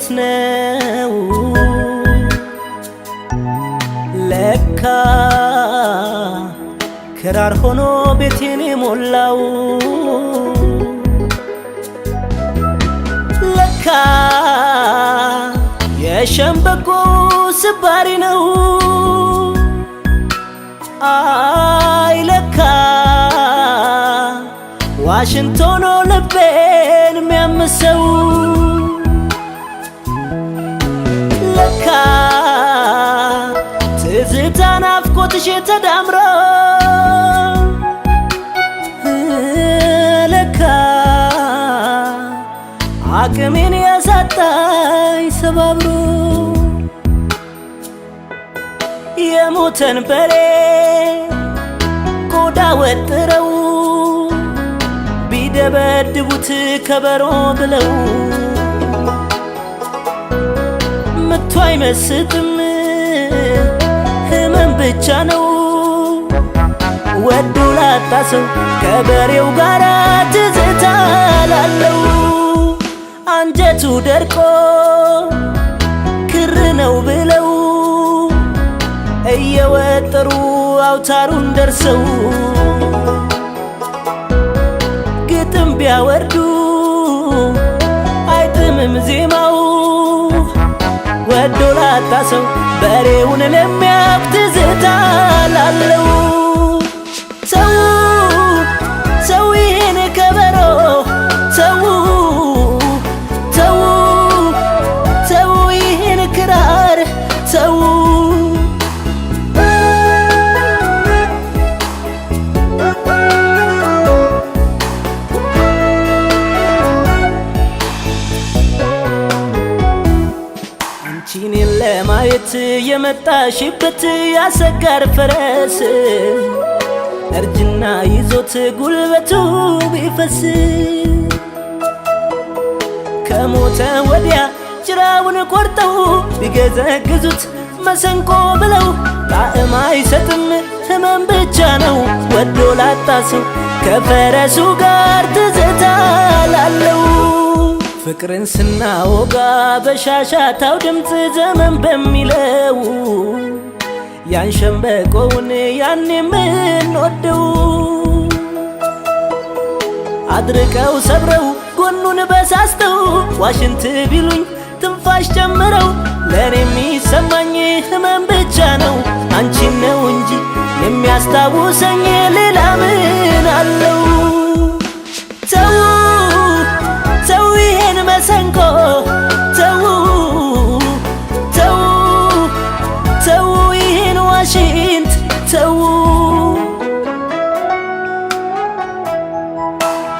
እንዴት ነው ለካ ክራር ሆኖ ቤቴን የሞላው ለካ የሸምበቆ ስባሪ ነው አይ ለካ ዋሽንቶኖ ልቤን የሚያምሰው ለካ ትዝታ ናፍቆትሽ ተዳምሮ ለካ አቅሜን ያሳጣኝ ሰባብሮ የሞተን በሬ ቆዳ ወጥረው ቢደበድቡት ከበሮ ብለው ምቱ አይመስጥም ህመም ብቻ ነው ወዶ ላጣ ሰው ከበሬው ጋር ትዝታ ላለው አንጀቱ ደርቆ ክር ነው ብለው እየወጠሩ አውታሩን ደርሰው ግጥም ቢያወርዱ አይጥምም ዜማው ወዶ ላጣ ሰው በሬውን ለሚያውቅ ትዝታ ላለው ሰው ሰው ይሄን ከበሮ ሰው ሰው ሰው ይሄን ክራር ሰው አንቺን ለማየት የመጣሽበት ያሰጋር ፈረስ እርጅና ይዞት ጉልበቱ ቢፈስ ከሞተ ወዲያ ጭራውን ቆርጠው ቢገዘግዙት መሰንቆ ብለው ጣዕም አይሰጥም ህመም ብቻ ነው ወዶ ላጣ ሰው ከፈረሱ ጋር ትዝታ ላለው ፍቅርን ስናወጋ በሻሻታው ድምፅ ዘመን በሚለው ያን ሸምበቆውን ያን የምንወደው አድርቀው ሰብረው ጎኑን በሳስተው ዋሽንት ቢሉኝ ትንፋሽ ጨምረው ለኔ የሚሰማኝ ህመም ብቻ ነው አንቺን ነው እንጂ የሚያስታውሰኝ ሌላ ምን አለው ተው ተው ይሄን መሰንቆ ተው ተው ተው ይሄን ዋሽንት ተው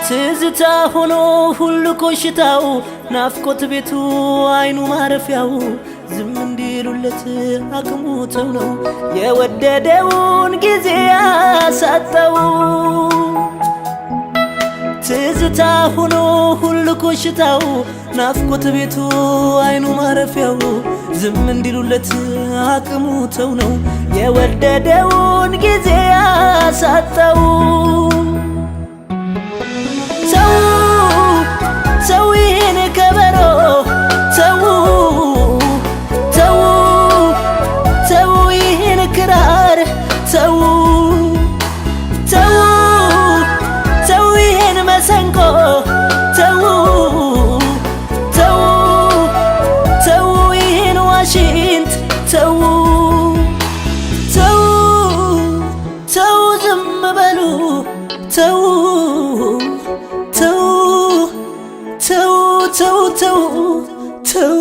ትዝታ ሆኖ ሁሉ ኮሽታው ናፍቆት ቤቱ አይኑ ማረፊያው ዝም እንዲሉለት አቅሙ ተው ነው የወደደውን ጊዜ ያሳጣው ትዝታ ሆኖ ሁሉ ኮሽታው ናፍቆት ቤቱ አይኑ ማረፊያው ዝም እንዲሉለት አቅሙ ተው ነው የወደደውን ጊዜ ያሳጣው ሰው ሰው ይሄን ከበሮ ሰው ሰው ሰው ይሄን ክራር ሰው ሰው ሰው ይሄን መሰንቆ ሰው ሰው ሰው ይሄን ዋሽንት ሰው ሰው ሰው ዝም በሉ ሰው ተው ተው ተው ተው ተው